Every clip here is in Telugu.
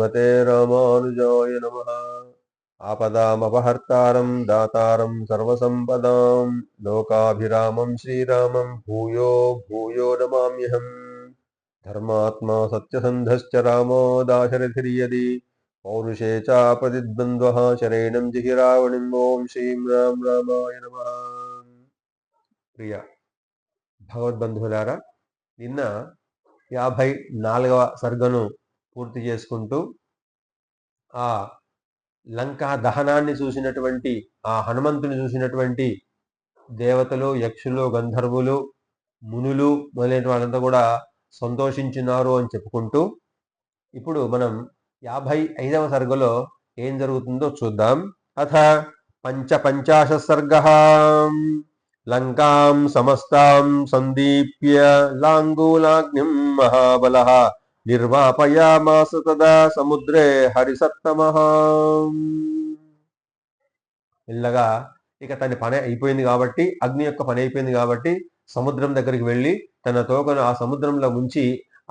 శ్రీమతే రామానుజాయ నమః. ఆపదామపహర్తారం దాతారం సర్వసంపదాం లోకాభిరామం శ్రీరామం భూయో భూయో నమామ్యహం. ధర్మాత్మా సత్యసంధశ్చ రామో దాశరథిర్యది పౌరుషే చాపదిద్వంద్వః శరేణం జిహిరావణిం. ఓం శ్రీం రామ్ రామాయ నమః. ప్రియ భగవద్బంధువులారా, నిన్న 54వ సర్గను పూర్తి చేసుకుంటూ ఆ లంకా దహనాన్ని చూసినటువంటి, ఆ హనుమంతుని చూసినటువంటి దేవతలు, యక్షులు, గంధర్వులు, మునులు మొదలైన వాళ్ళంతా కూడా సంతోషించినారు అని చెప్పుకుంటూ, ఇప్పుడు మనం 55వ సర్గలో ఏం జరుగుతుందో చూద్దాం. అథ పంచపంచాశ సర్గః. లంకాం సమస్తాం సందీప్య లాంగూలాగ్నిం మహాబలః నిర్వాపయామాస తదా సముద్రే హరిసత్తమః. ఇల్లగా ఇక తన పని అయిపోయింది కాబట్టి, అగ్ని యొక్క పని అయిపోయింది కాబట్టి సముద్రం దగ్గరికి వెళ్ళి తన తోకను ఆ సముద్రంలో ముంచి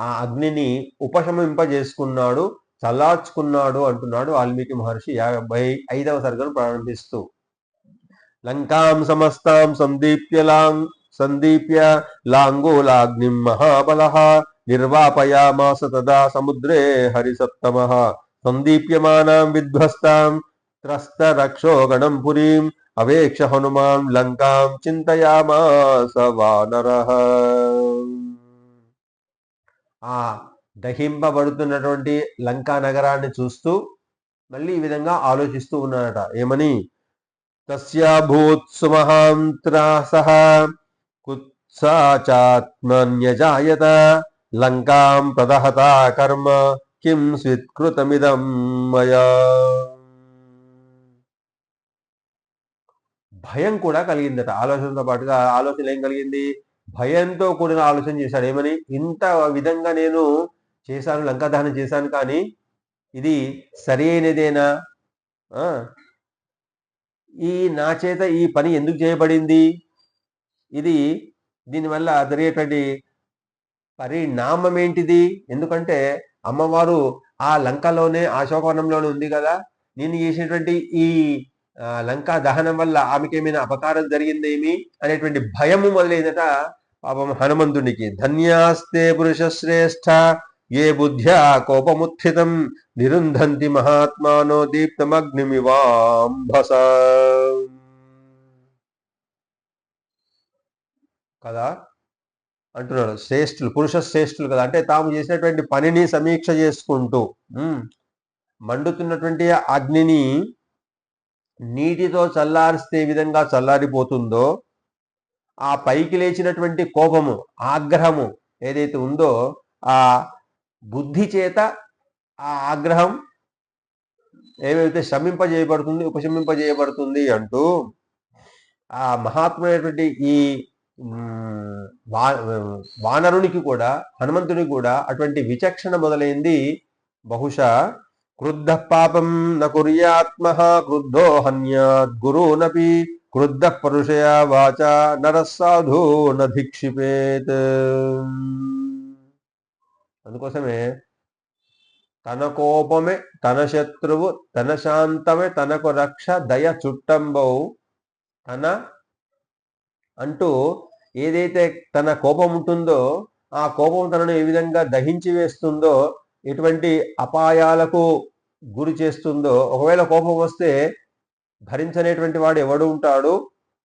ఆ అగ్నిని ఉపశమింపజేసుకున్నాడు, చల్లార్చుకున్నాడు అంటున్నాడు వాల్మీకి మహర్షి 55వ సర్గను ప్రారంభిస్తూ. లంకాం సమస్తాం సందీప్య లాంగూలాగ్నిం మహాబలః నిర్వాపయామాస తదా సముద్రే హరిసత్తమః. సందీప్యమానాం విధ్వస్తాం త్రస్త రక్షోగణం పురీం అవేక్ష హనుమాన్ లంకాం చింతయామాస వానరః. ఆ దహింపబడుతున్నటువంటి లంకా నగరాన్ని చూస్తూ మళ్ళీ ఈ విధంగా ఆలోచిస్తూ ఉన్నాడట. ఏమని? తస్యాభూత్సుమహాంత్రాసః కుత్సాచాత్మన్యజాయత లంకాం ప్రదహతా కర్మ కిం స్విత్కృతమిదం మయా. భయం కూడా కలిగిందట. ఆలోచనతో పాటుగా ఆలోచన ఏం కలిగింది? భయంతో కూడిన ఆలోచన చేశాడు. ఏమని? ఇంత విధంగా నేను చేశాను, లంకా దహనం చేశాను, కానీ ఇది సరి అయినదేనా? ఈ నా చేత ఈ పని ఎందుకు చేయబడింది? ఇది దీనివల్ల జరిగేటువంటి పరిణామం ఏంటిది? ఎందుకంటే అమ్మవారు ఆ లంకలోనే, అశోకవనంలోనే ఉంది కదా. నేను చేసినటువంటి ఈ లంకా దహనం వల్ల ఆమెకేమైనా అపకారం జరిగిందేమి అనేటువంటి భయము మొదలైందట పాపం హనుమంతునికి. ధన్యాస్తే పురుష శ్రేష్ఠ ఏ బుద్ధ్యా కోపముత్థితం నిరుంధంతి మహాత్మానో దీప్తమగ్నిమివాంభస. కదా అంటున్నాడు. శ్రేష్ఠులు, పురుష శ్రేష్ఠులు కదా, అంటే తాము చేసినటువంటి పనిని సమీక్ష చేసుకుంటూ మండుతున్నటువంటి అగ్నిని నీటితో చల్లారిస్తే ఏ విధంగా చల్లారిపోతుందో, ఆ పైకి లేచినటువంటి కోపము, ఆగ్రహము ఏదైతే ఉందో ఆ బుద్ధి చేత ఆ ఆగ్రహం ఏవైతే శమింపజేయబడుతుంది, ఉపశమింపజేయబడుతుంది అంటూ ఆ మహాత్మైనటువంటి ఈ వానరునికి కూడా, హనుమంతునికి కూడా అటువంటి విచక్షణ మొదలైంది. బహుశా క్రుద్ధ పాపం న కుర్యాత్మః క్రుద్ధో హన్యాత్ గురూనపి క్రుద్ధ పరుషయా వాచా నరస్సాధు నధిక్షిపేత్. అందుకోసమే తన కోపమే తన శత్రువు, తన శాంతమే తనకు రక్ష, దయ చుట్టంబౌ తన అంటూ ఏదైతే తన కోపం ఉంటుందో ఆ కోపం తనను ఏ విధంగా దహించి వేస్తుందో, ఎటువంటి అపాయాలకు గురి చేస్తుందో, ఒకవేళ కోపం వస్తే భరించనేటువంటి వాడు ఎవడు ఉంటాడు?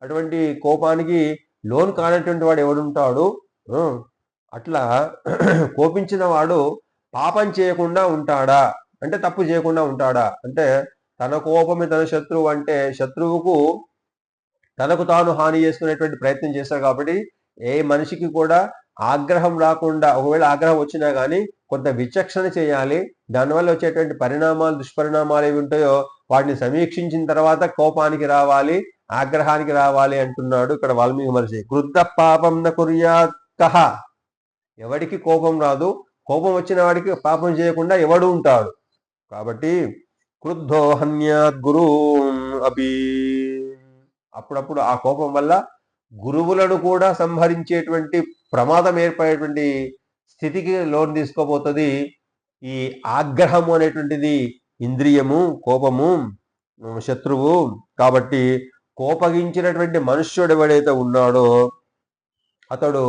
అటువంటి కోపానికి లోన్ కానటువంటి వాడు ఎవడుంటాడు? అట్లా కోపించిన వాడు పాపం చేయకుండా ఉంటాడా అంటే, తప్పు చేయకుండా ఉంటాడా అంటే, తన కోపమే తన శత్రువు అంటే శత్రువుకు తనకు తాను హాని చేసుకునేటువంటి ప్రయత్నం చేశారు. కాబట్టి ఏ మనిషికి కూడా ఆగ్రహం రాకుండా, ఒకవేళ ఆగ్రహం వచ్చినా కానీ కొంత విచక్షణ చేయాలి. దానివల్ల వచ్చేటువంటి పరిణామాలు, దుష్పరిణామాలు ఏవి ఉంటాయో వాటిని సమీక్షించిన తర్వాత కోపానికి రావాలి, ఆగ్రహానికి రావాలి అంటున్నాడు ఇక్కడ వాల్మీకి మహర్షి. క్రుద్ధ పాపం న కుర్యాత్ కః. ఎవడికి కోపం రాదు, కోపం వచ్చిన వాడికి పాపం చేయకుండా ఎవడు ఉంటాడు? కాబట్టి క్రుద్ధో హన్యాత్ గురూన్ అపి. అప్పుడప్పుడు ఆ కోపం వల్ల గురువులను కూడా సంహరించేటువంటి ప్రమాదం ఏర్పడేటువంటి స్థితికి లోన్ తీసుకోబోతుంది ఈ ఆగ్రహము అనేటువంటిది ఇంద్రియము, కోపము శత్రువు. కాబట్టి కోపగించినటువంటి మనుష్యుడు ఎవడైతే ఉన్నాడో అతడు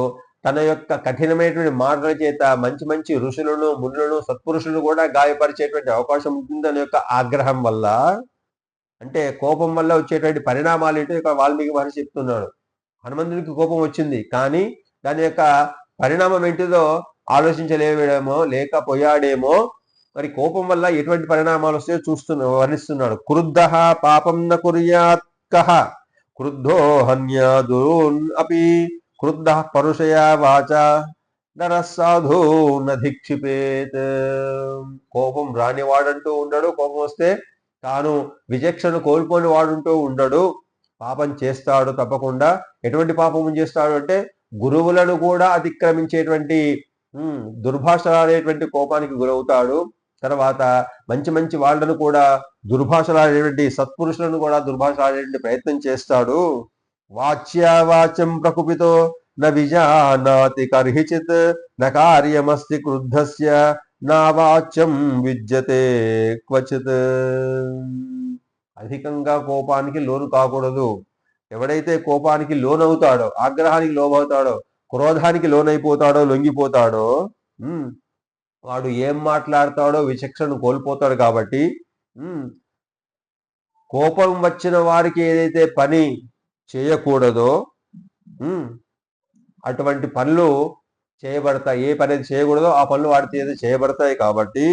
తన యొక్క కఠినమైనటువంటి మాటల చేత మంచి మంచి ఋషులను, మునులను, సత్పురుషులను కూడా గాయపరిచేటువంటి అవకాశం ఉంటుంది దాని యొక్క ఆగ్రహం వల్ల. అంటే కోపం వల్ల వచ్చేటువంటి పరిణామాలు ఏంటో ఇక్కడ వాల్మీకి మహర్షి చెప్తున్నాడు. హనుమంతునికి కోపం వచ్చింది, కానీ దాని యొక్క పరిణామం ఏంటిదో ఆలోచించలేవేమో, లేకపోయాడేమో. మరి కోపం వల్ల ఎటువంటి పరిణామాలు వస్తాయో వర్ణిస్తున్నాడు. క్రుద్ధ పాపం న కుర్యాత్ కః క్రుద్ధో హన్యాదున్ అపి క్రుద్ధ పరుషయా వాచ నరసాధు నధిక్షిపేత్. కోపం రానివాడంటూ ఉండడు, కోపం వస్తే తాను విచక్షణ కోల్పోని వాడుంటూ ఉండడు, పాపం చేస్తాడు తప్పకుండా. ఎటువంటి పాపం చేస్తాడు అంటే గురువులను కూడా అతిక్రమించేటువంటి దుర్భాషలాడేటువంటి కోపానికి గురవుతాడు. తర్వాత మంచి మంచి వాళ్ళను కూడా దుర్భాషలాడేటువంటి సత్పురుషులను కూడా దుర్భాషలాడేటువంటి ప్రయత్నం చేస్తాడు. వాచ్యావాచం ప్రకుపితో న విజానాతి కర్హిచిత్ న కార్యమస్తి క్రుద్ధస్య నా వాచ్యం విద్యతే క్వచిత్. అధికంగా కోపానికి లోను కాకూడదు. ఎవడైతే కోపానికి లోనవుతాడో, ఆగ్రహానికి లోనవుతాడో, క్రోధానికి లోనైపోతాడో, లొంగిపోతాడో వాడు ఏం మాట్లాడతాడో విచక్షణను కోల్పోతాడు. కాబట్టి కోపం వచ్చిన వారికి ఏదైతే పని చేయకూడదో అటువంటి పనులు చేయబడతాయి. ఏ పని చేయకూడదో ఆ పనులు వాడితే ఏదో చేయబడతాయి. కాబట్టి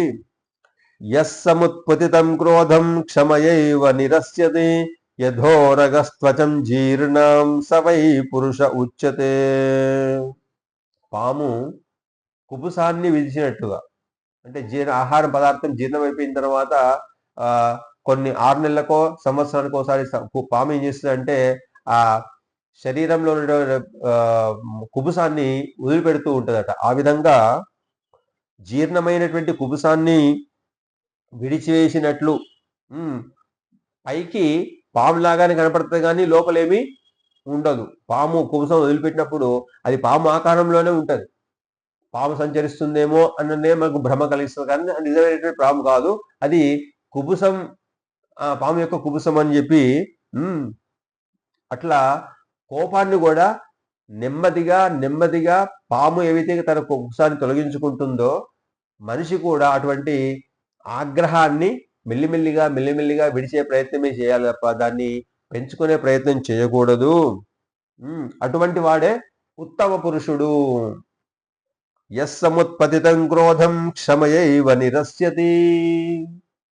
యస్సముత్పతితం క్రోధం క్షమయైవ నిరస్యతి యథోరగస్త్వచం జీర్ణం సవై పురుష ఉచ్యతే. పాము కుబుసాన్ని విడిచినట్టుగా, అంటే ఆహార పదార్థం జీర్ణమైపోయిన తర్వాత కొన్ని 6 నెలలకో సంవత్సరానికి ఒకసారి పాము ఏం చేస్తుందంటే ఆ శరీరంలో కుబుసాన్ని వదిలిపెడుతూ ఉంటుందట. ఆ విధంగా జీర్ణమైనటువంటి కుబుసాన్ని విడిచివేసినట్లు పైకి పాములాగానే కనపడుతుంది, కానీ లోపలేమీ ఉండదు. పాము కుబుసం వదిలిపెట్టినప్పుడు అది పాము ఆకారంలోనే ఉంటుంది. పాము సంచరిస్తుందేమో అన్నదే మనకు భ్రమ కలిగిస్తుంది, కానీ నిజమైనటువంటి పాము కాదు, అది కుబుసం, పాము యొక్క కుబుసం అని చెప్పి. అట్లా కోపాన్ని కూడా నెమ్మదిగా నెమ్మదిగా పాము ఏవైతే తన కుబుసాన్ని తొలగించుకుంటుందో మనిషి కూడా అటువంటి ఆగ్రహాన్ని మెల్లిమెల్లిగా మెల్లిమెల్లిగా విడిచే ప్రయత్నమే చేయాలి తప్ప దాన్ని పెంచుకునే ప్రయత్నం చేయకూడదు. అటువంటి వాడే ఉత్తమ పురుషుడు. యస్సముత్పతితం క్రోధం క్షమయైవ నిరస్యతి.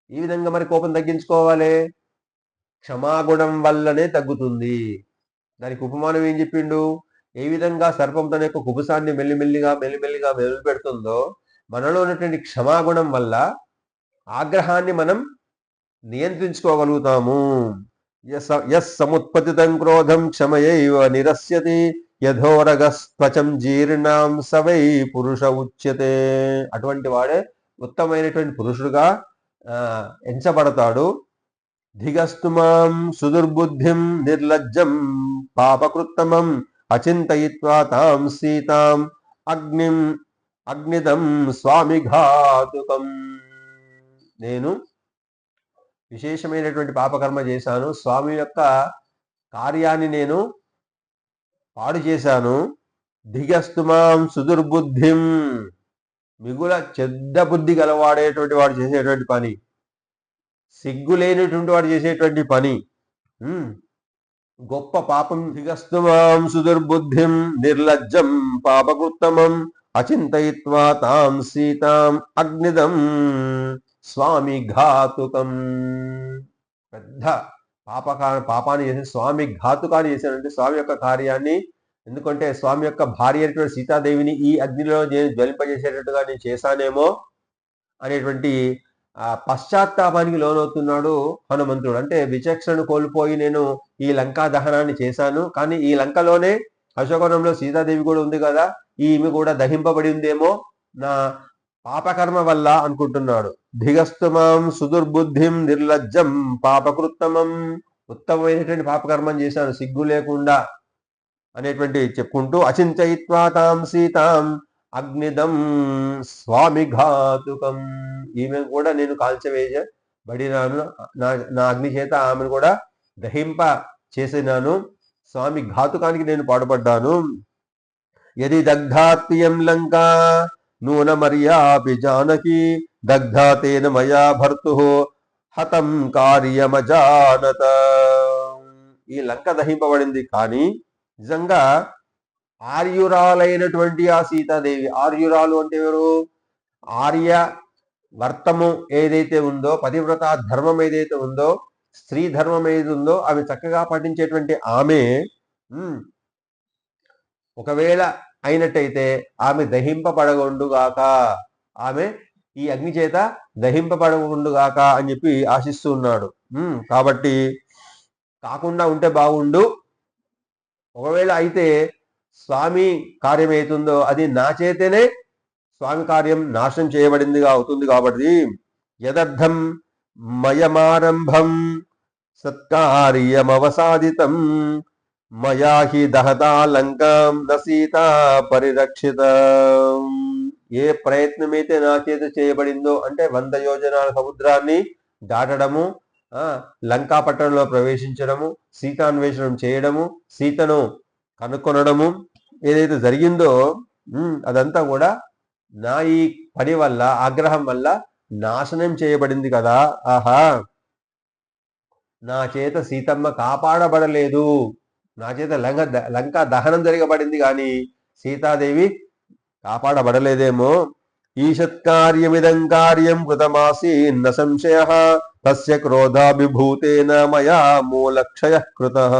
ఈ విధంగా మరి కోపం తగ్గించుకోవాలి, క్షమాగుణం వల్లనే తగ్గుతుంది. దానికి ఉపమానం ఏం చెప్పిండు? ఏ విధంగా సర్పం తన యొక్క కుబుసాన్ని మెల్లిమెల్లిగా మెల్లిమెల్లిగా పెడుతుందో మనలో ఉన్నటువంటి క్షమాగుణం వల్ల ఆగ్రహాన్ని మనం నియంత్రించుకోగలుగుతాము. యస్సముత్పతితం క్రోధం క్షమయైవ నిరస్యతి యథోరగస్త్వచం జీర్ణం సవై పురుష ఉచ్యతే. అటువంటి వాడే ఉత్తమైనటువంటి పురుషుడుగా ఎంచబడతాడు. ధిగస్తుమాం సుదుర్బుద్ధిం నిర్లజ్జం పాపకృత్తమం అచింతయిత్వా తాం సీతాం అగ్నిదం స్వామిఘాతుకం. నేను విశేషమైనటువంటి పాపకర్మ చేశాను, స్వామి యొక్క కార్యాన్ని నేను పాడు చేశాను. ధిగస్తుమాం సుదుర్బుద్ధిం, మిగుల చెడ్డ బుద్ధి గలవాడేటువంటి వాడు చేసేటువంటి పని, సిగ్గు లేనటువంటి వాడు చేసేటువంటి పని గొప్ప పాపం. ధిగస్తుమాం సుదుర్బుద్ధిం నిర్లజ్జం పాపకృత్తమం అచింతయిత్వా తాం సీతాం అగ్నిదం స్వామి ఘాతుకం. పెద్ద పాపాన్ని చేసి స్వామి ఘాతుకాన్ని చేశానంటే స్వామి యొక్క కార్యాన్ని, ఎందుకంటే స్వామి యొక్క భార్య అయినటువంటి సీతాదేవిని ఈ అగ్నిలో నేను జ్వలింపజేసేటట్టుగా నేను చేశానేమో అనేటువంటి పశ్చాత్తాపానికి లోనవుతున్నాడు హనుమంతుడు. అంటే విచక్షణను కోల్పోయి నేను ఈ లంకా దహనాన్ని చేశాను, కానీ ఈ లంకలోనే అశోకవనంలో సీతాదేవి కూడా ఉంది కదా, ఈమె కూడా దహింపబడి ఉందేమో నా పాపకర్మ వల్ల అనుకుంటున్నాడు. ధిగస్తుమాం సుదుర్బుద్ధిం నిర్లజ్జం పాపకృత్తమం, ఉత్తమమైనటువంటి పాపకర్మం చేశాను సిగ్గు లేకుండా అనేటువంటి చెప్పుకుంటూ అచింతయిత్వా తాం సీతాం అగ్నిదం స్వామి ఘాతుకం. ఈమె కూడా నేను కాల్చవేయబడినాను, నా అగ్ని చేత ఆమెను కూడా దహింప చేసినాను, స్వామి ఘాతుకానికి నేను పాటుపడ్డాను. యది దగ్ధాత్యం లంకా నూనమర్యాపి జానకి దగ్ధా తేన మయా భర్తు హతం కార్యమజానత. ఈ లంక దహింపబడింది, కానీ నిజంగా ఆర్యురాలైనటువంటి ఆ సీతాదేవి, ఆర్యురాలు అంటే ఎవరు? ఆర్య వర్తము ఏదైతే ఉందో, పతివ్రత ధర్మం ఏదైతే ఉందో, స్త్రీ ధర్మం ఏది ఉందో అవి చక్కగా పాటించేటువంటి ఆమె ఒకవేళ అయినట్టయితే ఆమె దహింపబడగొండుగాక, ఆమె ఈ అగ్ని చేత దహింపబడగొండుగాక అని చెప్పి ఆశిస్తూ ఉన్నాడు. కాబట్టి కాకుండా ఉంటే బాగుండు, ఒకవేళ అయితే స్వామి కార్యం అవుతుందో అది నా చేతనే స్వామి కార్యం నాశనం చేయబడిందిగా అవుతుంది. కాబట్టి యదర్థం మయమారంభం సత్కార్యమవసాదితం మయా హి దహతా లంకాం న సీతా పరిరక్షిత. ఏ ప్రయత్నమైతే నా చేత చేయబడిందో, అంటే 100 యోజనాల సముద్రాన్ని దాటడము, లంకా పట్టణంలో ప్రవేశించడము, సీతాన్వేషణం చేయడము, సీతను కనుక్కొనడము ఏదైతే జరిగిందో అదంతా కూడా నా ఈ పని వల్ల, ఆగ్రహం వల్ల నాశనం చేయబడింది కదా. ఆహా, నా చేత సీతమ్మ కాపాడబడలేదు, నా చేత లంకా దహనం జరగబడింది, కానీ సీతాదేవి కాపాడబడలేదేమో. ఈషత్కార్యమిదం కార్యం కృతమాసీన్న సంశయ తస్య క్రోధాభిభూతేన మయా మూలక్షయ కృతః.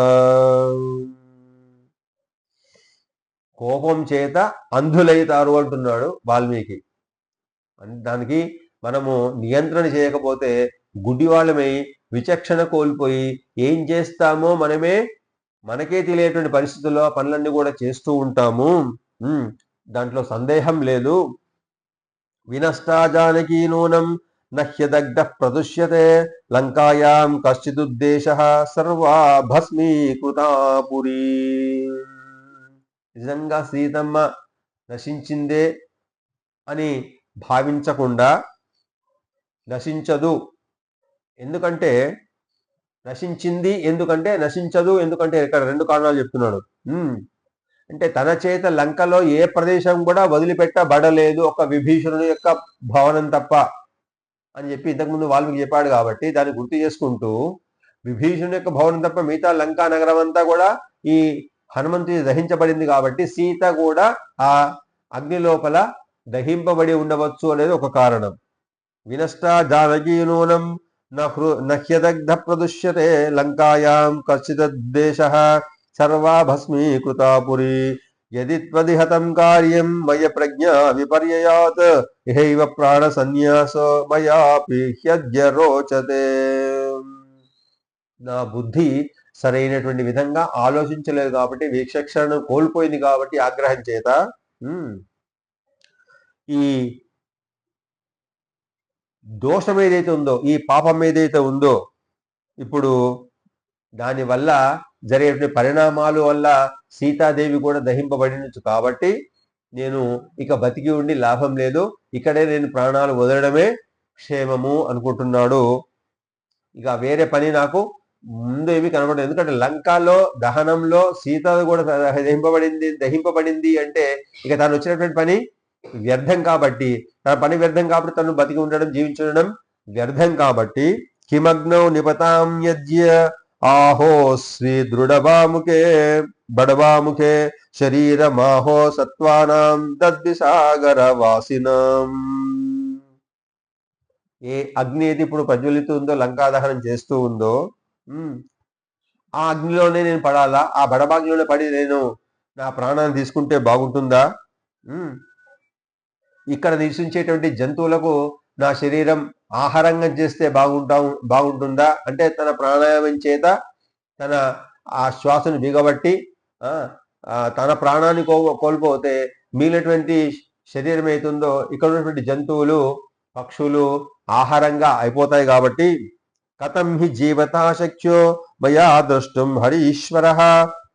కోపం చేత అంధులైతారు అంటున్నాడు వాల్మీకి. దానికి మనము నియంత్రణ చేయకపోతే గుడ్డివాళ్ళమై విచక్షణ కోల్పోయి ఏం చేస్తామో మనకే తెలియటువంటి పరిస్థితుల్లో పనులన్నీ కూడా చేస్తూ ఉంటాము. దాంట్లో సందేహం లేదు. వినష్టా జానకీ నూనం నహ్యదగ్ధ ప్రదుష్యతే లంకాయాం కశ్చిదుద్దేశః సర్వా భస్మీకృతా పురీ. నిజంగా సీతమ్మ నశించిందే అని భావించకుండా, నశించదు ఎందుకంటే నశించింది, ఎందుకంటే నశించదు ఎందుకంటే ఇక్కడ 2 కారణాలు చెప్తున్నాడు. అంటే తన చేత లంకలో ఏ ప్రదేశం కూడా వదిలిపెట్టబడలేదు, ఒక విభీషణుని యొక్క భవనం తప్ప అని చెప్పి ఇంతకుముందు వాల్మీకి చెప్పాడు. కాబట్టి దాన్ని గుర్తు చేసుకుంటూ విభీషణుని యొక్క భవనం తప్ప మిగతా లంకా నగరం అంతా కూడా ఈ హనుమంతుని దహించబడింది. కాబట్టి సీత కూడా ఆ అగ్ని లోపల దహింపబడి ఉండవచ్చు అనేది ఒక కారణం. వినష్ట జానకీ నూనం నహ్యదగ్ధ ప్రదుష్యతే లంకాయాం కశ్చిదుద్దేశః సర్వా భస్మీకృతా పురీ. యది త్వదిహతం కార్యం మయ ప్రజ్ఞా విపర్యయాత్ ఇహైవ ప్రాణ సన్యాసో మయాపి హ్యద్య రోచతే. నా బుద్ధి సరైనటువంటి విధంగా ఆలోచించలేదు కాబట్టి, విచక్షణను కోల్పోయింది కాబట్టి ఆగ్రహం చేత ఈ దోషం ఏదైతే ఉందో, ఈ పాపం ఏదైతే ఉందో, ఇప్పుడు దానివల్ల జరిగే పరిణామాల వల్ల సీతాదేవి కూడా దహింపబడినచ్చు. కాబట్టి నేను ఇక బతికి ఉండి లాభం లేదు, ఇక్కడే నేను ప్రాణాలు వదలడమే క్షేమము అనుకుంటున్నాడు. ఇక వేరే పని నాకు ముందు ఏమీ కనబడదు. ఎందుకంటే లంకాలో దహనంలో సీత కూడా దహింపబడింది అంటే ఇక తను వచ్చినటువంటి పని వ్యర్థం. కాబట్టి తన పని వ్యర్థం కాబట్టి తను బతికి ఉండడం, జీవించడం వ్యర్థం. కాబట్టి కిమగ్నౌ నిపతాం యజ్య ఆహో శ్రీ దృఢబాముఖే బడబాముఖే శరీరమాహో సత్వానాం దద్విసాగర వాసినం. ఏ అగ్ని అయితే ఇప్పుడు ప్రజ్వలితుందో, లంకా దహనం చేస్తూ ఉందో, ఆ అగ్నిలోనే నేను పడాలా? ఆ బడబాగ్నిలోనే పడి నేను నా ప్రాణాన్ని తీసుకుంటే బాగుంటుందా? ఇక్కడ నివసించేటువంటి జంతువులకు నా శరీరం ఆహారంగా చేస్తే బాగుంటుందా? అంటే తన ప్రాణాయామం చేత తన ఆ శ్వాసను బిగబట్టి తన ప్రాణాన్ని కోల్పోతే మిగిలినటువంటి శరీరం అవుతుందో ఇక్కడ ఉన్నటువంటి జంతువులు, పక్షులు ఆహారంగా అయిపోతాయి. కాబట్టి కథం హి జీవతా శక్యో మయా ద్రష్టుం హరీశ్వరః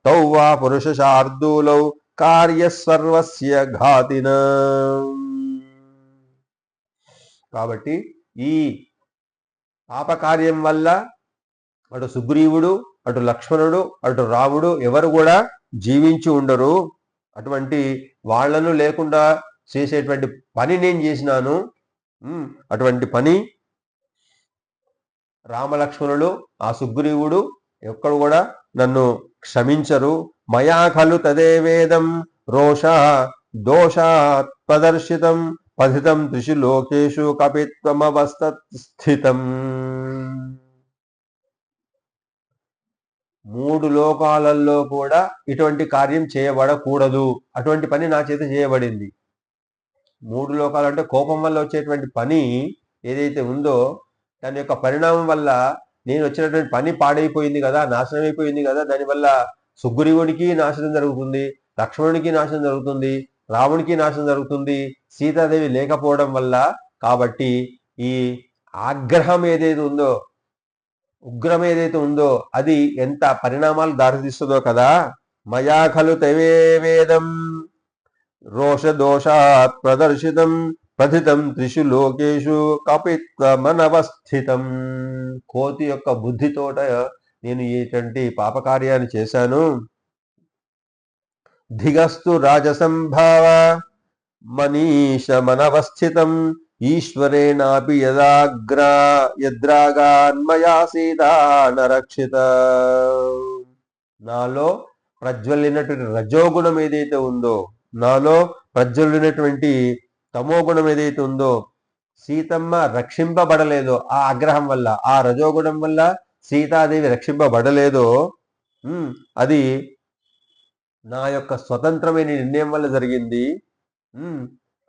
తౌ వా పురుష శార్దూలౌ కార్యసర్వస్య ఘాతిన. కాబట్టి ఈ పాపకార్యం వల్ల అటు సుగ్రీవుడు, అటు లక్ష్మణుడు, అటు రాముడు ఎవరు కూడా జీవించి ఉండరు. అటువంటి వాళ్లను లేకుండా చేసేటువంటి పని నేను చేసినాను. అటువంటి పని రామలక్ష్మణులు, ఆ సుగ్రీవుడు ఎక్కడ కూడా నన్ను క్షమించరు. మయా ఖలు తదేవేదం రోష దోషాత్ ప్రదర్శితం పథితం త్రిషు లోకేషు కపిత్వమవస్థితం. 3 లోకాలలో కూడా ఇటువంటి కార్యం చేయబడకూడదు. అటువంటి పని నా చేత చేయబడింది. 3 లోకాలు అంటే కోపం వల్ల వచ్చేటువంటి పని ఏదైతే ఉందో దాని యొక్క పరిణామం వల్ల నేను వచ్చినటువంటి పని పాడైపోయింది కదా, నాశనం అయిపోయింది కదా. దానివల్ల సుగ్రీవునికి నాశనం జరుగుతుంది, లక్ష్మణునికి నాశనం జరుగుతుంది, రామునికి నాశనం జరుగుతుంది, సీతాదేవి లేకపోవడం వల్ల. కాబట్టి ఈ ఆగ్రహం ఏదైతే ఉందో, ఉగ్రం ఏదైతే ఉందో అది ఎంత పరిణామాలు దారితీస్తుందో కదా. మయా ఖలు తవేవేదం రోష దోషాత్ ప్రదర్శితం ప్రథితం త్రిషు లోకేషు కపిత్వమనవస్థితం. కోతి యొక్క బుద్ధితోట నేను ఇటువంటి పాపకార్యాన్ని చేశాను. ధిగస్తు రాజసంభావ మనీషమనవస్థితం ఈశ్వరేణాపి యద్రాగాన్మయా సీతా నరక్షిత. నాలో ప్రజ్వలినటువంటి రజోగుణం ఏదైతే ఉందో, నాలో ప్రజ్వలినటువంటి తమోగుణం ఏదైతే ఉందో, సీతమ్మ రక్షింపబడలేదో ఆ ఆగ్రహం వల్ల, ఆ రజోగుణం వల్ల సీతాదేవి రక్షింపబడలేదో అది నా యొక్క స్వతంత్రమైన నిర్ణయం వల్ల జరిగింది.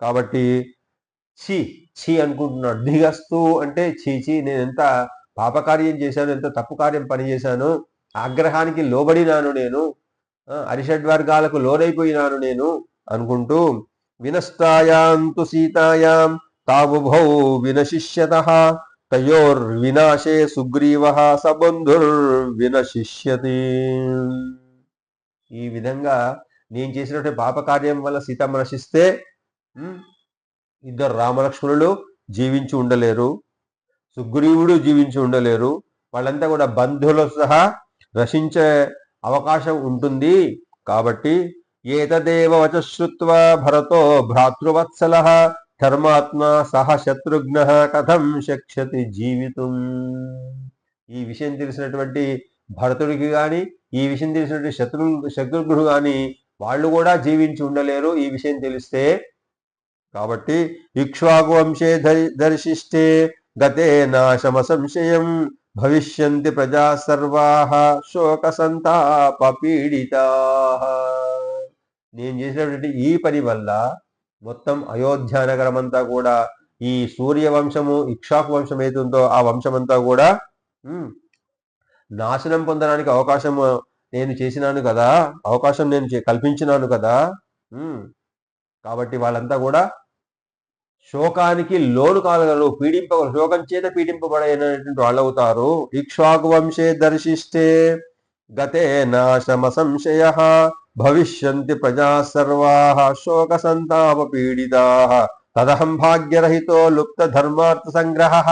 కాబట్టి ఛీ ఛీ అనుకుంటున్నాడు. దిగస్తు అంటే చీచి, నేను ఎంత పాపకార్యం చేశాను, ఎంత తప్పు కార్యం పనిచేశాను, ఆగ్రహానికి లోబడినాను నేను, అరిషడ్వర్గాలకు లోనైపోయినాను నేను అనుకుంటూ వినస్తాయాంతు సీతాయాం తావుభౌ వినశిష్యతః తయోర్వినాశే సుగ్రీవః సబంధుర్వినశిష్యతి. ఈ విధంగా నేను చేసినటువంటి పాపకార్యం వల్ల సీతమ్మ నశిస్తే ఇద్దరు రామలక్ష్మణులు జీవించి ఉండలేరు, సుగ్రీవుడు జీవించి ఉండలేరు. వాళ్ళంతా కూడా బంధువులు సహా నశించే అవకాశం ఉంటుంది. కాబట్టి ఏతదేవ వచశ్రుత్వా భరతో భ్రాతృవత్సలః ధర్మాత్మా సహ శత్రుఘ్నః కథం శక్ష్యతి జీవితం. ఈ విషయం తెలిసినటువంటి భరతుడికి గాని, ఈ విషయం తెలిసినటువంటి శత్రుఘ్నుడు గాని వాళ్ళు కూడా జీవించి ఉండలేరు ఈ విషయం తెలిస్తే. కాబట్టి ఇక్ష్వాకు వంశే దర్శిష్టే గతే నాశమ సంశయం భవిష్యంతి ప్రజా సర్వాః శోక సంతాప పీడితాః. నేను చేసినటువంటి ఈ పని వల్ల మొత్తం అయోధ్య నగరం అంతా కూడా, ఈ సూర్యవంశము ఇక్ష్వాకు వంశం ఏతుందో ఆ వంశమంతా కూడా నాశనం పొందడానికి అవకాశం నేను చేసినాను కదా, అవకాశం నేను కల్పించినాను కదా. కాబట్టి వాళ్ళంతా కూడా శోకానికి లోను కాగలరు, శోకం చేత పీడింపబడైనటువంటి వాళ్ళు అవుతారు. ఇక్ష్వాకు వంశే దర్శిష్టే గతే నాశమ సంశయః భవిష్యంతి ప్రజా సర్వాః శోక సంతాప పీడితాః తదహం భాగ్యరహితో లుప్త ధర్మార్థ సంగ్రహః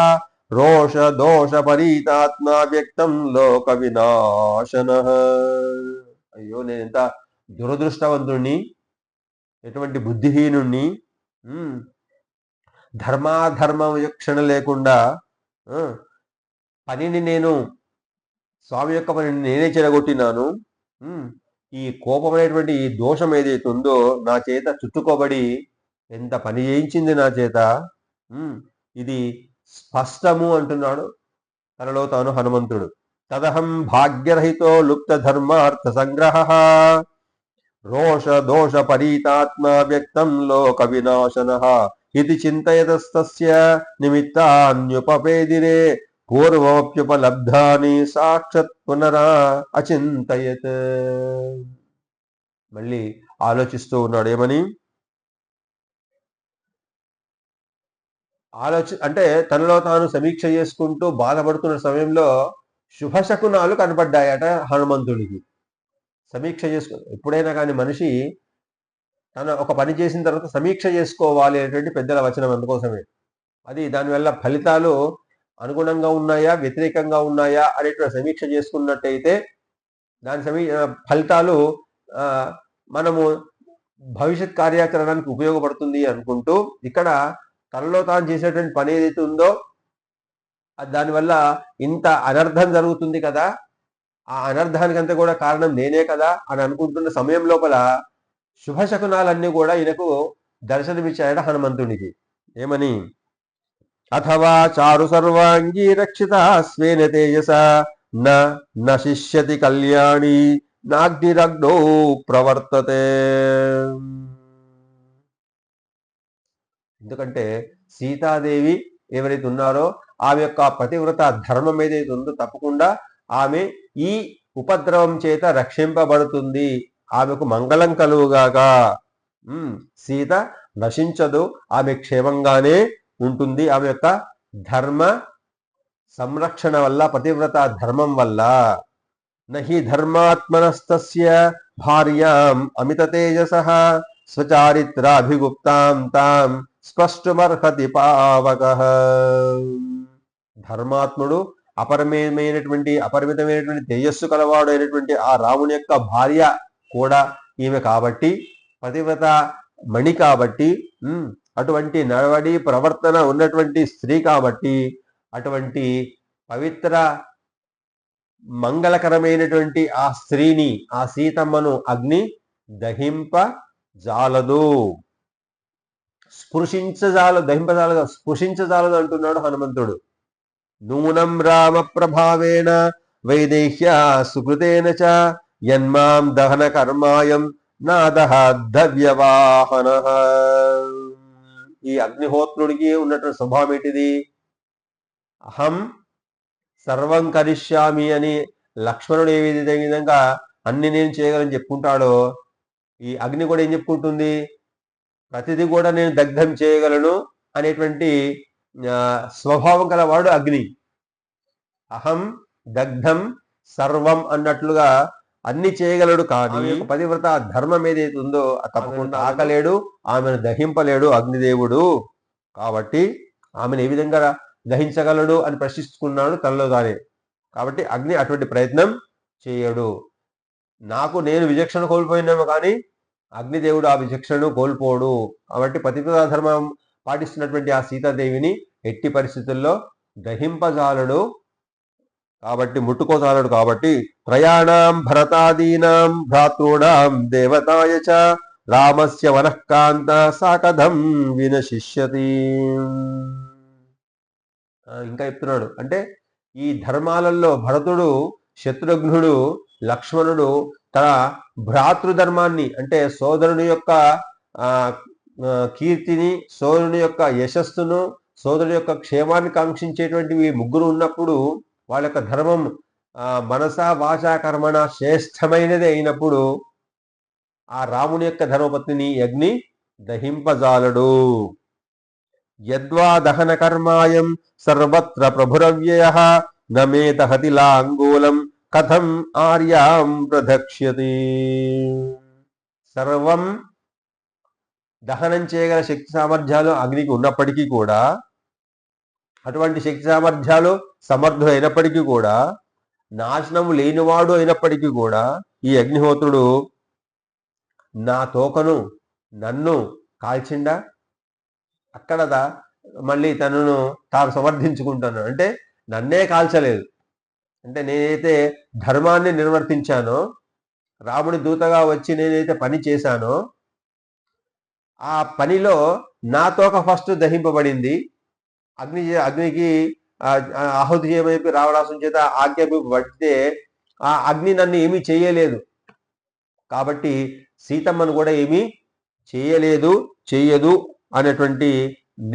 రోష దోష పరీతాత్మా వ్యక్తం లోక వినాశనః. అయ్యో నేను ఎంత దురదృష్టవంతుణ్ణి, ఎటువంటి బుద్ధిహీనుణ్ణి, ధర్మాధర్మ విచక్షణ లేకుండా పనిని నేను, స్వామి యొక్క పనిని నేనే చెడగొట్టినాను. ఈ కోపం అనేటువంటి ఈ దోషం ఏదైతే ఉందో నా చేత చుట్టుకోబడి ఎంత పని చేయించింది నా చేత. ఇది స్పష్టము అంటున్నాడు తనలో తాను హనుమంతుడు. తదహం భాగ్యరహితో లుప్త ధర్మార్థ సంగ్రహః రోష దోష పరీతాత్మా వ్యక్తం లోక వినాశనః ఇది చింతయతస్తస్య నిమిత్తాన్యుపపేదిరే పూర్వోప్యుపలబ్ధాని సాక్షాత్ పునరా అచింతయత్. మళ్ళీ ఆలోచిస్తూ ఉన్నాడు. ఏమని అంటే తనలో తాను సమీక్ష చేసుకుంటూ బాధపడుతున్న సమయంలో శుభశకునాలు కనపడ్డాయట హనుమంతుడికి. సమీక్ష చేసుకు, ఎప్పుడైనా కానీ మనిషి తన ఒక పని చేసిన తర్వాత సమీక్ష చేసుకోవాలి అనేటువంటి పెద్దల వచనం అందుకోసమే. అది దానివల్ల ఫలితాలు అనుగుణంగా ఉన్నాయా, వ్యతిరేకంగా ఉన్నాయా అనేటువంటి సమీక్ష చేసుకున్నట్టయితే దాని ఫలితాలు మనము భవిష్యత్ కార్యాచరణానికి ఉపయోగపడుతుంది అనుకుంటూ, ఇక్కడ తనలో తాను చేసేటువంటి పని ఏదైతే ఉందో దానివల్ల ఇంత అనర్థం జరుగుతుంది కదా, ఆ అనర్థానికంతా కూడా కారణం నేనే కదా అని అనుకుంటున్న సమయం లోపల శుభశకునాలన్నీ కూడా ఈయనకు దర్శనమిచ్చాయట హనుమంతునికి. ఏమని? అథవా చారు సర్వాంగీ రక్షిత స్వేన తేజస నశిష్యతి కళ్యాణి నాగ్నిరగ్నో ప్రవర్తతే. ఎందుకంటే సీతాదేవి ఎవరైతే ఉన్నారో ఆమె యొక్క పతివ్రత ధర్మం ఏదైతే ఉందో తప్పకుండా ఆమె ఈ ఉపద్రవం చేత రక్షింపబడుతుంది, ఆమెకు మంగళం కలుగుగాక. సీత నశించదు, ఆమె క్షేమంగానే ఉంటుంది. ఆమె యొక్క ధర్మ సంరక్షణ వల్ల, పతివ్రత ధర్మం వల్ల. నహి ధర్మాత్మనస్తస్య భార్యాం అమిత తేజసః స్వచారిత్రాభిగుప్తాం తాం స్పష్టమర్హతి పావకః. ధర్మాత్ముడు అపరిమితమైనటువంటి తేజస్సు కలవాడు అయినటువంటి ఆ రాముని యొక్క భార్య కూడా ఈమె కాబట్టి, పతివ్రత మణి కాబట్టి, అటువంటి నడవడి ప్రవర్తన ఉన్నటువంటి స్త్రీ కాబట్టి, అటువంటి పవిత్ర మంగళకరమైనటువంటి ఆ స్త్రీని, ఆ సీతమ్మను అగ్ని దహింప జాలదు, దహింపజాలదు, స్పృశించజాలదు అంటున్నాడు హనుమంతుడు. నూనం రామ ప్రభావేణ వైదేహ్య సుకృతేన చ యన్మాం దహన కర్మాయం నాదహద్యవాహన. ఈ అగ్నిహోత్రుడికి ఉన్నటువంటి స్వభావం ఏంటిది? అహం సర్వం కరిష్యామి అని లక్ష్మణుడు ఏ విధంగా అన్ని నేను చేయగలని చెప్పుకుంటాడో, ఈ అగ్ని కూడా ఏం చెప్పుకుంటుంది? ప్రతిదీ కూడా నేను దగ్ధం చేయగలను అనేటువంటి స్వభావం కలవాడు అగ్ని. అహం దగ్ధం సర్వం అన్నట్లుగా అన్ని చేయగలడు, కానీ పతివ్రత ధర్మం ఏదైతే ఉందో తప్పకుండా ఆకలేడు, ఆమెను దహింపలేడు అగ్నిదేవుడు. కాబట్టి ఆమెను ఏ విధంగా దహించగలడు అని ప్రశ్నిస్తున్నాడు తనలో తానే. కాబట్టి అగ్ని అటువంటి ప్రయత్నం చేయడు. నేను విచక్షణ కోల్పోయినాము, కానీ అగ్నిదేవుడు ఆ విచక్షణను కోల్పోడు. కాబట్టి పతివ్రత ధర్మం పాటిస్తున్నటువంటి ఆ సీతాదేవిని ఎట్టి పరిస్థితుల్లో దహింపజాలడు, కాబట్టి ముట్టుకోజాలడు. కాబట్టి త్రయాణం భరతాదీనాం భ్రాతృణాం దేవతాయ చ రామస్య వనఃకాంత సాకథం వినశిష్యతి. ఇంకా చెప్తున్నాడు, అంటే ఈ ధర్మాలలో భరతుడు, శత్రుఘ్నుడు, లక్ష్మణుడు తన భ్రాతృధర్మాన్ని, అంటే సోదరుని యొక్క కీర్తిని, సోదరుని యొక్క యశస్సును, సోదరుని యొక్క క్షేమాన్ని కాంక్షించేటువంటి ముగ్గురు ఉన్నప్పుడు వాళ్ళ యొక్క ధర్మం మనస వాచ కర్మణ శ్రేష్టమైనది అయినప్పుడు ఆ రాముని యొక్క ధర్మపత్నిని అగ్ని దహింపజాలడు. యద్వా దహన కర్మాయం సర్వత్ర ప్రభురవ్యయః నమే దహతి లాంగూలం కథం ఆర్యాం ప్రదక్ష్యతి. సర్వం దహనం చేయగల శక్తి సామర్థ్యాలు అగ్నికి ఉన్నప్పటికీ కూడా, అటువంటి శక్తి సామర్థ్యాలు సమర్థుడైనప్పటికీ కూడా, నాశనము లేనివాడు అయినప్పటికీ కూడా ఈ అగ్నిహోత్రుడు నా తోకను, నన్ను కాల్చిండా, అక్కడ మళ్ళీ తనను తాను సమర్థించుకుంటున్నాను. అంటే నన్నే కాల్చలేదు, అంటే నేనైతే ధర్మాన్ని నిర్వర్తించానో, రాముడి దూతగా వచ్చి నేనైతే పని చేశానో ఆ పనిలో నా తోక ఫస్ట్ దహింపబడింది. అగ్నికి ఆహుతి చేయమని చెప్పి రావణాసుని చేత ఆజ్ఞాపింపబడితే ఆ అగ్ని నన్ను ఏమీ చేయలేదు. కాబట్టి సీతమ్మను కూడా ఏమీ చేయదు అనేటువంటి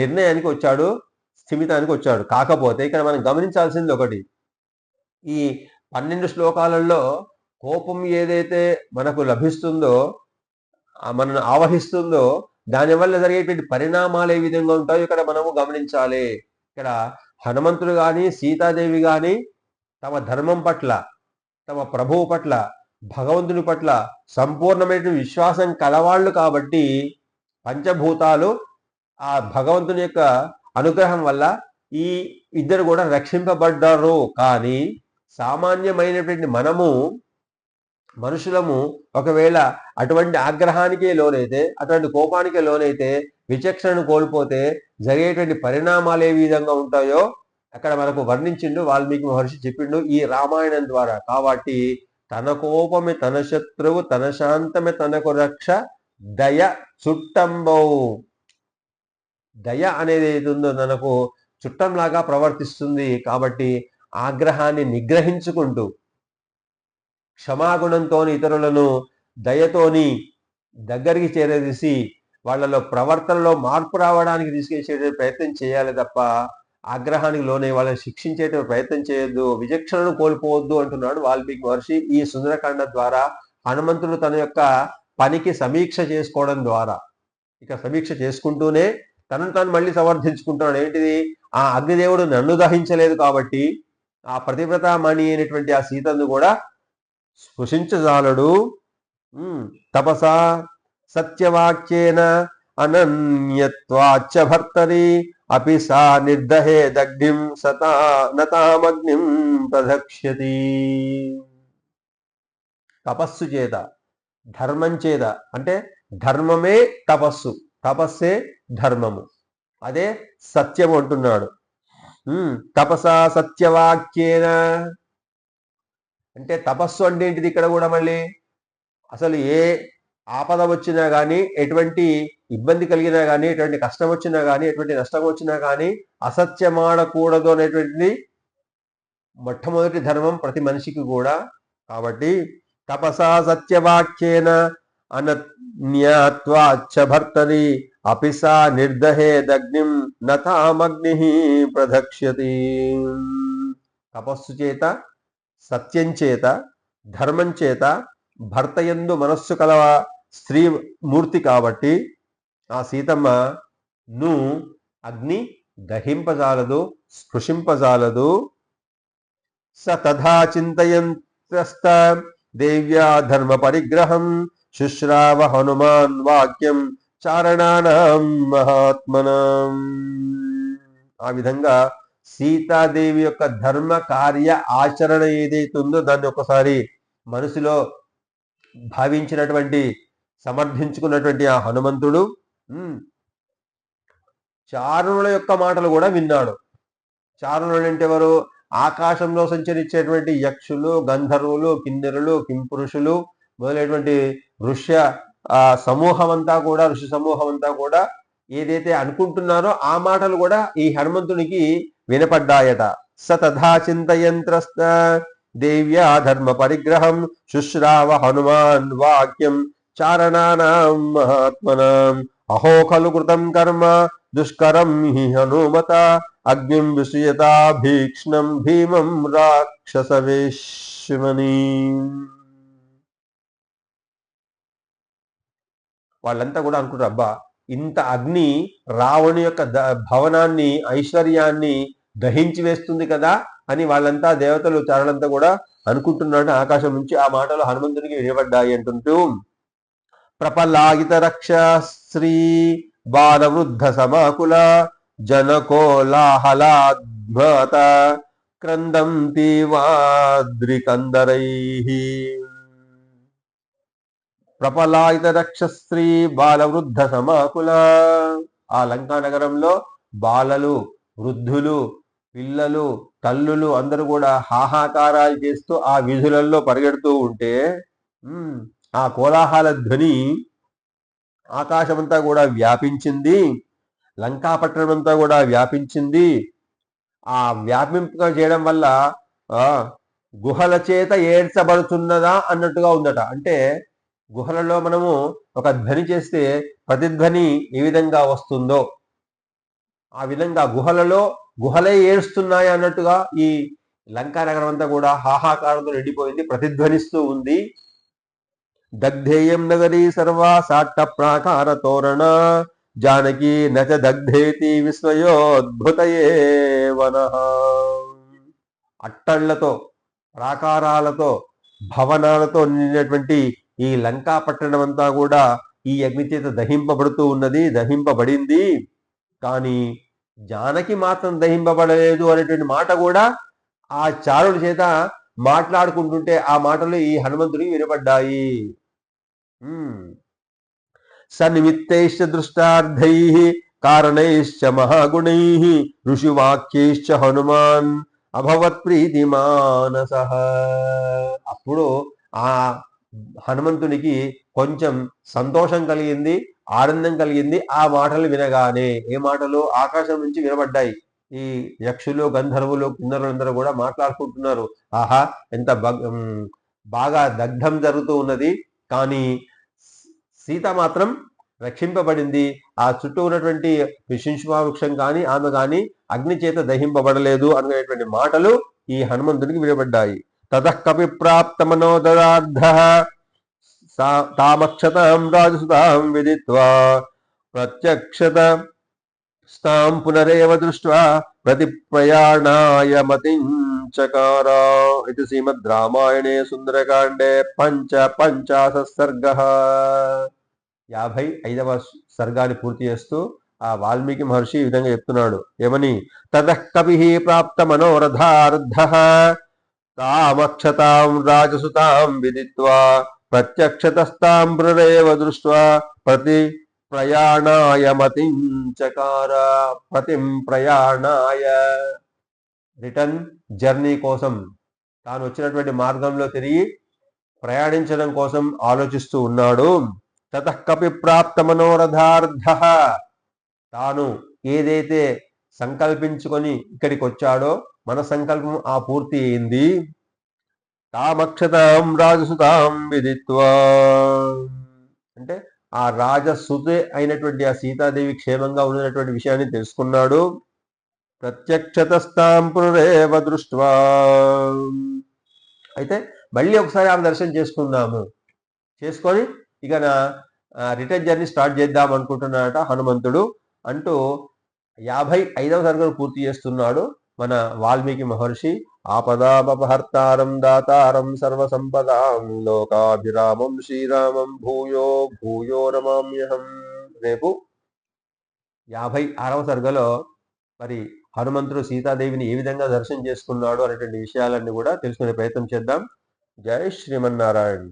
నిర్ణయానికి వచ్చాడు, స్థిమితానికి వచ్చాడు. కాకపోతే ఇక్కడ మనం గమనించాల్సింది ఒకటి, ఈ 12 శ్లోకాలలో కోపం ఏదైతే మనకు లభిస్తుందో, మనను ఆవహిస్తుందో, దానివల్ల జరిగేటువంటి పరిణామాలు ఏ విధంగా ఉంటాయో ఇక్కడ మనము గమనించాలి. ఇక్కడ హనుమంతుడు కానీ సీతాదేవి కానీ తమ ధర్మం పట్ల, తమ ప్రభువు పట్ల భగవంతుని పట్ల సంపూర్ణమైన విశ్వాసం కలవాళ్ళు కాబట్టి పంచభూతాలు ఆ భగవంతుని యొక్క అనుగ్రహం వల్ల ఈ ఇద్దరు కూడా రక్షింపబడ్డారు. కానీ సామాన్యమైనటువంటి మనము మనుషులము ఒకవేళ అటువంటి ఆగ్రహానికే లోనైతే, అటువంటి కోపానికే లోనైతే, విచక్షణను కోల్పోతే జరిగేటువంటి పరిణామాలు ఏ విధంగా ఉంటాయో అక్కడ మనకు వర్ణించిండు వాల్మీకి మహర్షి చెప్పిండు ఈ రామాయణం ద్వారా. కాబట్టి తన కోపమే తన శత్రువు, తన శాంతమే తనకు రక్ష, దయ చుట్టంబౌ. దయ అనేది ఏది ఉందో తనకు చుట్టంలాగా ప్రవర్తిస్తుంది. కాబట్టి ఆగ్రహాన్ని నిగ్రహించుకుంటూ క్షమాగుణంతో ఇతరులను దయతోని దగ్గరికి చేరదీసి వాళ్ళలో ప్రవర్తనలో మార్పు రావడానికి తీసుకొచ్చే ప్రయత్నం చేయాలి తప్ప ఆగ్రహానికి లోనే వాళ్ళని శిక్షించే ప్రయత్నం చేయొద్దు, విచక్షణను కోల్పోవద్దు అంటున్నాడు వాల్మీకి మహర్షి ఈ సుందరకాండ ద్వారా. హనుమంతుడు తన యొక్క పనికి సమీక్ష చేసుకోవడం ద్వారా ఇక సమీక్ష చేసుకుంటూనే తనను తాను మళ్ళీ సమర్థించుకుంటున్నాడు. ఏంటిది? ఆ అగ్నిదేవుడు నన్ను దహించలేదు కాబట్టి ఆ ప్రతివ్రతామణి అయినటువంటి ఆ సీతను కూడా స్పృశించజాలడు. తపసా సత్యవాక్యేన అనన్యత్వాచ్చ భర్తరి అపి సా నిర్దహే దగ్ధిం సతా నతామగ్నిం ప్రదక్ష్యతి. తపస్సు చేత, ధర్మం చేత, అంటే ధర్మమే తపస్సు, తపస్సే ధర్మము, అదే సత్యం అంటున్నాడు. తపసా సత్యవాక్యేన అంటే తపస్సు అంటే ఏంటిది? ఇక్కడ కూడా మళ్ళీ అసలు ఏ ఆపద వచ్చినా కానీ, ఎటువంటి ఇబ్బంది కలిగినా కానీ, ఎటువంటి కష్టం వచ్చినా కానీ, ఎటువంటి నష్టం వచ్చినా కానీ అసత్యమాడకూడదు అనేటువంటిది మొట్టమొదటి ధర్మం ప్రతి మనిషికి కూడా. కాబట్టి తపసా సత్యవాక్యేన అనన్యత్వాచ్చ భర్తరి అపిసా నిర్దహే దగ్నిం నతామగ్ని ప్రదక్ష్యతి. తపస్సు చేత, సత్యం చేత, ధర్మం చేత భర్తయందు మనస్సు కలవ స్త్రీ మూర్తి కాబట్టి ఆ సీతమ్మను అగ్ని దహింపజాలదు, స్పృశింపజాలదు. స తథా చింతయంత్రస్త దేవ్యా ధర్మ పరిగ్రహం శుశ్రావ హనుమాన్ వాక్యం చారణానాం మహాత్మనాం. ఆ విధంగా సీతాదేవి యొక్క ధర్మ కార్య ఆచరణ ఏదైతే ఉందో దాన్ని ఒకసారి మనసులో భావించినటువంటి, సమర్థించుకున్నటువంటి ఆ హనుమంతుడు చారుణుల యొక్క మాటలు కూడా విన్నాడు. చారుణులు అంటే ఎవరు? ఆకాశంలో సంచరించేటువంటి యక్షులు, గంధర్వులు, కిన్నెరులు, కింపురుషులు మొదలైనటువంటి ఋష్య సమూహం అంతా కూడా, ఋషి సమూహం అంతా కూడా ఏదైతే అనుకుంటున్నారో ఆ మాటలు కూడా ఈ హనుమంతునికి వినపడ్డాయట. స తథా చింతయంత్రస్త దేవ్యా ధర్మ పరిగ్రహం శుశ్రావ హనుమాన్ వాక్యం చారణానాం మహాత్మనాం. అహో ఖలు కృతం కర్మ దుష్కరం హి హనుమత అగ్నిం విషయతా భీక్ష్ణం భీమం రాక్షసవేశ్మని. వాళ్ళంతా కూడా అనుకుంటారు, అబ్బా ఇంత అగ్ని రావణి యొక్క భవనాన్ని, ఐశ్వర్యాన్ని దహించి వేస్తుంది కదా అని వాళ్ళంతా దేవతలు, చారులంతా కూడా అనుకుంటున్నాడు. ఆకాశం నుంచి ఆ మాటలు హనుమంతునికి వినబడ్డాయి అంటుంటూ ప్రపలాగిత రక్ష శ్రీ బాలవృద్ధ సమాకుల జనకోలాహలాద్భత క్రందంతి వాద్రికందరైః. ప్రపలాయిత రక్షస్త్రీ బాలవృద్ధ సమాకుల. ఆ లంకా నగరంలో బాలలు, వృద్ధులు, పిల్లలు, తల్లులు అందరూ కూడా హాహాకారాలు చేస్తూ ఆ వీధులలో పరిగెడుతూ ఉంటే ఆ కోలాహల ధ్వని ఆకాశమంతా కూడా వ్యాపించింది, లంకాపట్టణం అంతా కూడా వ్యాపించింది. ఆ వ్యాపింప చేయడం వల్ల గుహల చేత ఏడ్చబడుతున్నదా అన్నట్టుగా ఉందట. అంటే గుహలలో మనము ఒక ధ్వని చేస్తే ప్రతిధ్వని ఏ విధంగా వస్తుందో ఆ విధంగా గుహలే ఏడుస్తున్నాయి అన్నట్టుగా ఈ లంకా నగరం అంతా కూడా హాహాకారంతో నిండిపోయింది, ప్రతిధ్వనిస్తూ ఉంది. దగ్ధేయం నగరీ సర్వా సాట్ట ప్రాకార తోరణ జానకి నచ దగ్ధేతి విస్మయోద్భుతయే వనః. అట్టళ్లతో, ప్రాకారాలతో, భవనాలతో నిండినటువంటి ఈ లంకా పట్టణం అంతా కూడా ఈ అగ్ని చేత దహింపబడుతూ ఉన్నది, దహింపబడింది. కానీ జానకి మాత్రం దహింపబడలేదు అనేటువంటి మాట కూడా ఆ చారుల చేత మాట్లాడుకుంటుంటే ఆ మాటలు ఈ హనుమంతుడికి వినపడ్డాయి. సన్నిమిత్తైశ్చ దృష్టార్థైః కారణైశ్చ మహాగుణైః ఋషివాక్యైశ్చ హనుమాన్ అభవత్ ప్రీతి మానసః. అప్పుడు ఆ హనుమంతునికి కొంచెం సంతోషం కలిగింది, ఆనందం కలిగింది ఆ మాటలు వినగానే. ఏ మాటలు? ఆకాశం నుంచి వినబడ్డాయి. ఈ యక్షులు, గంధర్వులు, కిన్నరులందరూ కూడా మాట్లాడుకుంటున్నారు. ఆహా, ఎంత బాగా దగ్ధం జరుగుతూ ఉన్నది, కానీ సీత మాత్రం రక్షింపబడింది. ఆ చుట్టూ ఉన్నటువంటి విశింశువృక్షం కానీ ఆమె కానీ అగ్ని చేత దహింపబడలేదు అనేటువంటి మాటలు ఈ హనుమంతునికి వినబడ్డాయి. తతః కపి ప్రాప్త మనోదరార్థ తామక్షతాం రాజసుతాం విదిత్వా ప్రత్యక్షత స్తాం పునరేవ దృష్ట్వా ప్రతిప్రయాణాయ మతించకార. ఇది శ్రీమద్ రామాయణే సుందరకాండే 55వ సర్గః. 55వ సర్గాన్ని పూర్తి చేస్తూ ఆ వాల్మీకి మహర్షి ఈ విధంగా చెప్తున్నాడు. ఏమని? తతః కపిః ప్రాప్త మనోరథార్థః తామక్షతాం రాజసుతాం విదిత్వా ప్రత్యక్షతస్తాం పునరేవ దృష్ట్వా ప్రతి ప్రయాణాయ మతించకార. ప్రతిం ప్రయాణాయ, రిటర్న్ జర్నీ కోసం, తాను వచ్చినటువంటి మార్గంలో తిరిగి ప్రయాణించడం కోసం ఆలోచిస్తూ ఉన్నాడు. తతః కపి ప్రాప్త మనోరథార్థః, తాను ఏదైతే సంకల్పించుకొని ఇక్కడికి వచ్చాడో మన సంకల్పం ఆ పూర్తి అయింది. తామక్షతాం రాజసుతాం విదిత్వా, అంటే ఆ రాజసుతే అయినటువంటి ఆ సీతాదేవి క్షేమంగా ఉన్నటువంటి విషయాన్ని తెలుసుకున్నాడు. ప్రత్యక్షతస్తాం పునరేవ దృష్ట్వా, అయితే మళ్ళీ ఒకసారి ఆమె దర్శనం చేసుకొని ఇక నా రిటర్న్ జర్నీ స్టార్ట్ చేద్దాం అనుకుంటున్నాడట హనుమంతుడు అంటూ 55వ సర్గను పూర్తి చేస్తున్నాడు మన వాల్మీకి మహర్షి. ఆపదామపహర్తారం దాతారం సర్వసంపదాం లోకాభిరామం శ్రీరామం భూయో భూయో నమామ్యహం. రేపు 56వ సర్గలో మరి హనుమంతుడు సీతాదేవిని ఏ విధంగా దర్శనం చేసుకున్నాడు అనేటువంటి విషయాలన్నీ కూడా తెలుసుకునే ప్రయత్నం చేద్దాం. జై శ్రీమన్నారాయణ.